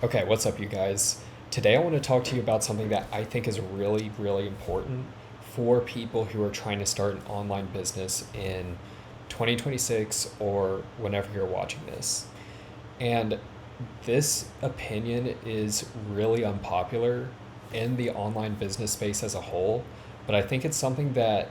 Okay, what's up, you guys? Today I want to talk to you about something that I think is really, really important for people who are trying to start an online business in 2026 or whenever you're watching this. And this opinion is really unpopular in the online business space as a whole, but I think it's something that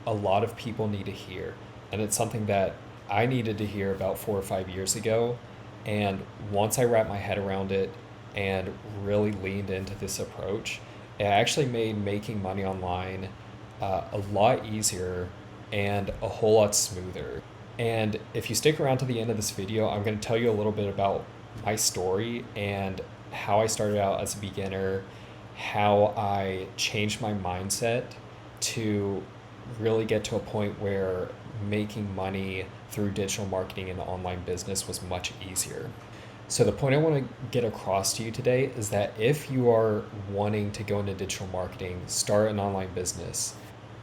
a lot of people need to hear. And it's something that I needed to hear about 4 or 5 years ago. And once I wrapped my head around it and really leaned into this approach, it actually made making money online a lot easier and a whole lot smoother. And if you stick around to the end of this video, I'm going to tell you a little bit about my story and how I started out as a beginner, how I changed my mindset to really get to a point where making money through digital marketing and online business was much easier. So, the point I want to get across to you today is that if you are wanting to go into digital marketing, start an online business,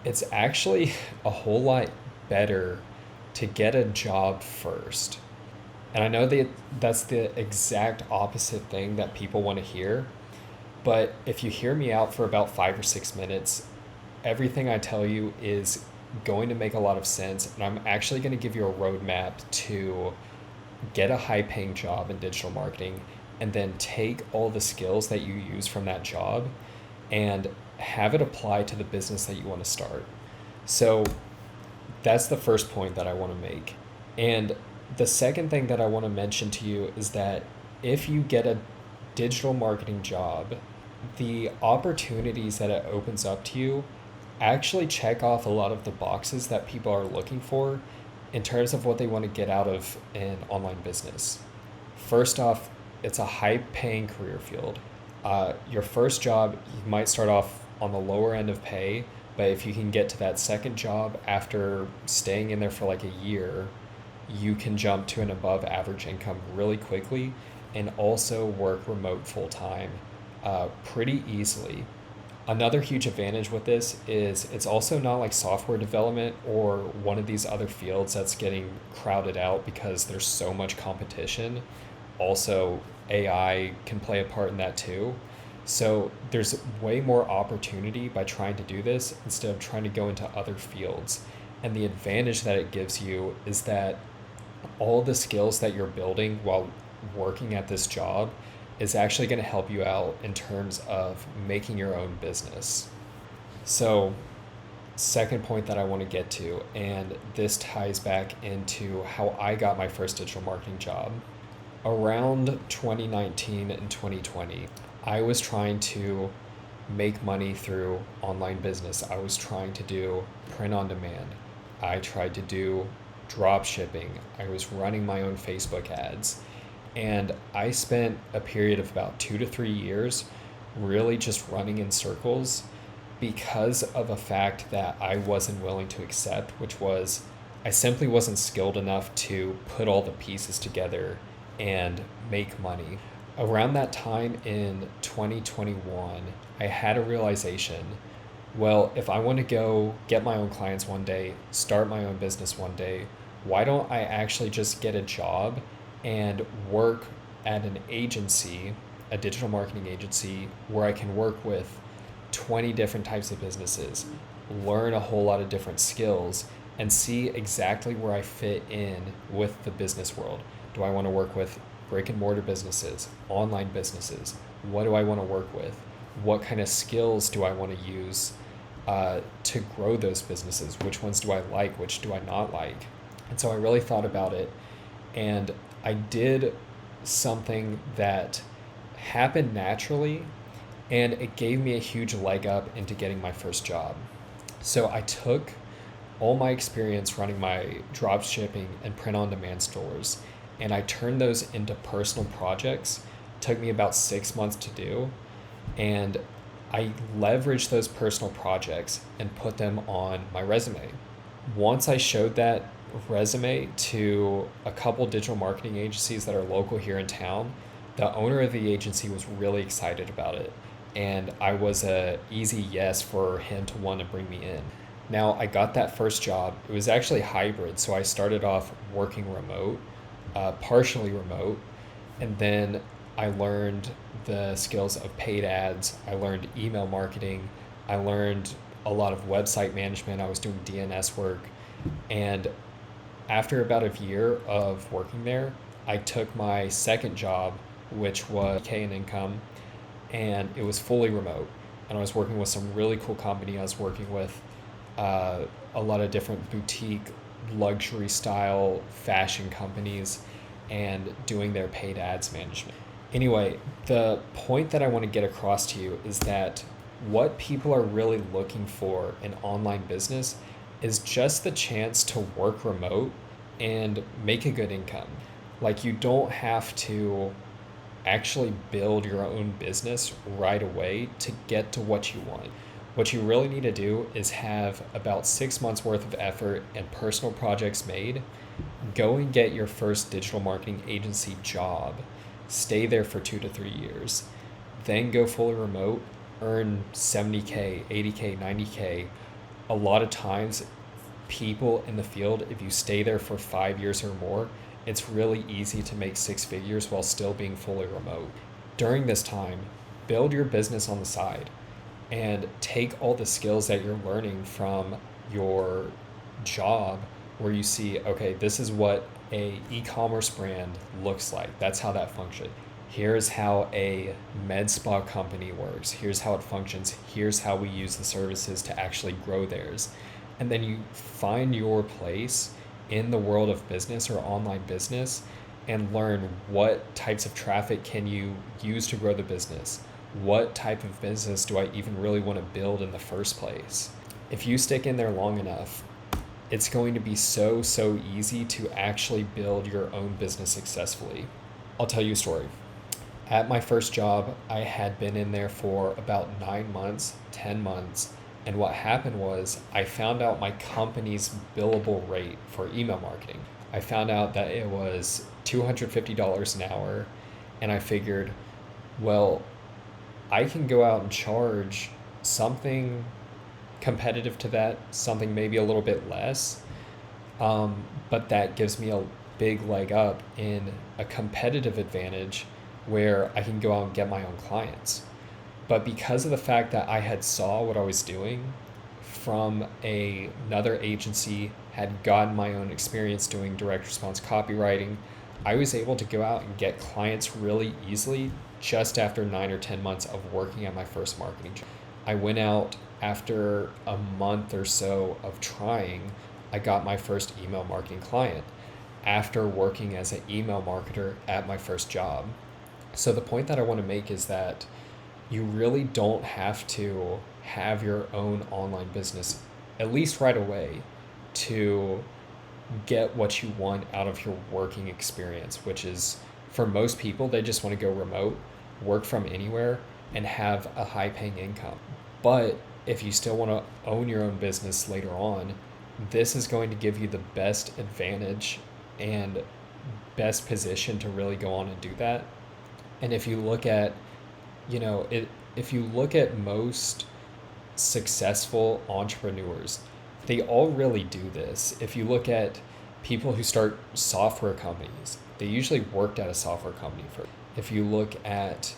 it's actually a whole lot better to get a job first. And I know that that's the exact opposite thing that people want to hear. But if you hear me out for about 5 or 6 minutes, everything I tell you is going to make a lot of sense. And I'm actually going to give you a roadmap to get a high paying job in digital marketing and then take all the skills that you use from that job and have it apply to the business that you want to start. So that's the first point that I want to make. And the second thing that I want to mention to you is that if you get a digital marketing job, the opportunities that it opens up to you actually check off a lot of the boxes that people are looking for in terms of what they want to get out of an online business. First off, it's a high paying career field. Your first job, you might start off on the lower end of pay, but if you can get to that second job after staying in there for like a year, you can jump to an above average income really quickly and also work remote full time pretty easily. Another huge advantage with this is it's also not like software development or one of these other fields that's getting crowded out because there's so much competition. Also, AI can play a part in that too. So there's way more opportunity by trying to do this instead of trying to go into other fields. And the advantage that it gives you is that all the skills that you're building while working at this job is actually going to help you out in terms of making your own business. So, second point that I want to get to, and this ties back into how I got my first digital marketing job. Around 2019 and 2020, I was trying to make money through online business. I was trying to do print on demand. I tried to do drop shipping. I was running my own Facebook ads. And I spent a period of about 2 to 3 years really just running in circles because of a fact that I wasn't willing to accept, which was I simply wasn't skilled enough to put all the pieces together and make money. Around that time in 2021, I had a realization, well, if I want to go get my own clients one day, start my own business one day, why don't I actually just get a job and work at an agency, a digital marketing agency, where I can work with 20 different types of businesses, learn a whole lot of different skills, and see exactly where I fit in with the business world. Do I want to work with brick and mortar businesses, online businesses? What do I want to work with? What kind of skills do I want to use to grow those businesses? Which ones do I like? Which do I not like? And so I really thought about it, and I did something that happened naturally, and it gave me a huge leg up into getting my first job. So I took all my experience running my drop shipping and print on demand stores, and I turned those into personal projects. It took me about 6 months to do, and I leveraged those personal projects and put them on my resume. Once I showed that resume to a couple digital marketing agencies that are local here in town, the owner of the agency was really excited about it, and I was a easy yes for him to want to bring me in. Now, I got that first job. It was actually hybrid, so I started off working remote, partially remote, and then I learned the skills of paid ads. I learned email marketing. I learned a lot of website management. I was doing DNS work. And after about a year of working there, I took my second job, which was K in income, and it was fully remote. And I was working with some really cool company. I was working with uh, a lot of different boutique luxury style fashion companies and doing their paid ads management. Anyway, the point that I want to get across to you is that what people are really looking for in online business is just the chance to work remote and make a good income. Like, you don't have to actually build your own business right away to get to what you want. What you really need to do is have about 6 months worth of effort and personal projects made. Go and get your first digital marketing agency job. Stay there for 2 to 3 years. Then go fully remote, earn 70K, 80K, 90K. A lot of times, people in the field, if you stay there for 5 years or more, it's really easy to make 6 figures while still being fully remote. During this time, build your business on the side and take all the skills that you're learning from your job, where you see, okay, this is what a e-commerce brand looks like. That's how that functions. Here's how a med spa company works. Here's how it functions. Here's how we use the services to actually grow theirs. And then you find your place in the world of business or online business and learn what types of traffic can you use to grow the business. What type of business do I even really want to build in the first place? If you stick in there long enough, it's going to be so easy to actually build your own business successfully. I'll tell you a story. At my first job, I had been in there for about 9 months, 10 months. And what happened was I found out my company's billable rate for email marketing. I found out that it was $250 an hour. And I figured, well, I can go out and charge something competitive to that, something maybe a little bit less. But that gives me a big leg up in a competitive advantage where I can go out and get my own clients. But because of the fact that I had saw what I was doing from another agency, had gotten my own experience doing direct response copywriting, I was able to go out and get clients really easily just after 9 or 10 months of working at my first marketing job. I went out after a month or so of trying, I got my first email marketing client after working as an email marketer at my first job. So the point that I want to make is that you really don't have to have your own online business, at least right away, to get what you want out of your working experience, which is, for most people, they just want to go remote, work from anywhere, and have a high paying income. But if you still want to own your own business later on, this is going to give you the best advantage and best position to really go on and do that. And if you look at, if you look at most successful entrepreneurs, they all really do this. If you look at people who start software companies, they usually worked at a software company first. If you look at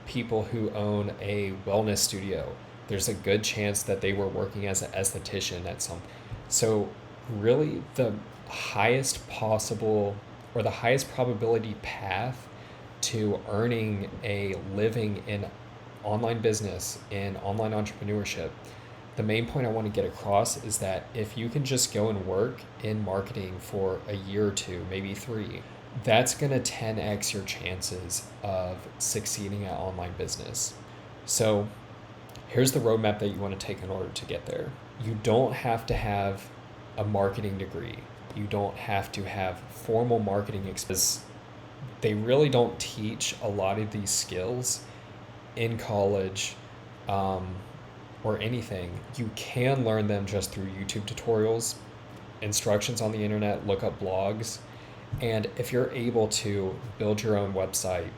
people who own a wellness studio, there's a good chance that they were working as an esthetician at some point. So really, the highest possible or the highest probability path to earning a living in online business, in online entrepreneurship, the main point I want to get across is that if you can just go and work in marketing for a year or two, maybe 3, that's going to 10x your chances of succeeding at online business. So here's the roadmap that you want to take in order to get there. You don't have to have a marketing degree. You don't have to have formal marketing experience. They really don't teach a lot of these skills in college or anything. You can learn them just through YouTube tutorials, instructions on the internet, look up blogs. And if you're able to build your own website,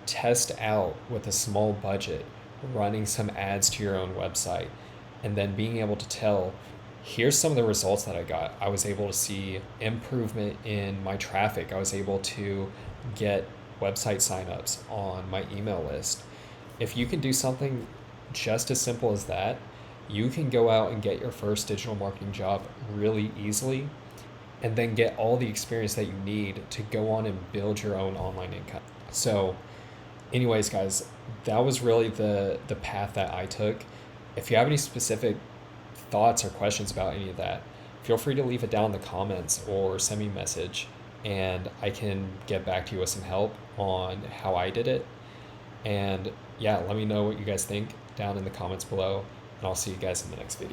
test out with a small budget, running some ads to your own website, and then being able to tell, here's some of the results that I got. I was able to see improvement in my traffic. I was able to get website signups, on my email list. If you can do something just as simple as that, you can go out and get your first digital marketing job really easily and then get all the experience that you need to go on and build your own online income. So, anyways, guys, that was really the path that I took. If you have any specific thoughts or questions about any of that, feel free to leave it down in the comments or send me a message, and I can get back to you with some help on how I did it. And yeah, let me know what you guys think down in the comments below, and I'll see you guys in the next video.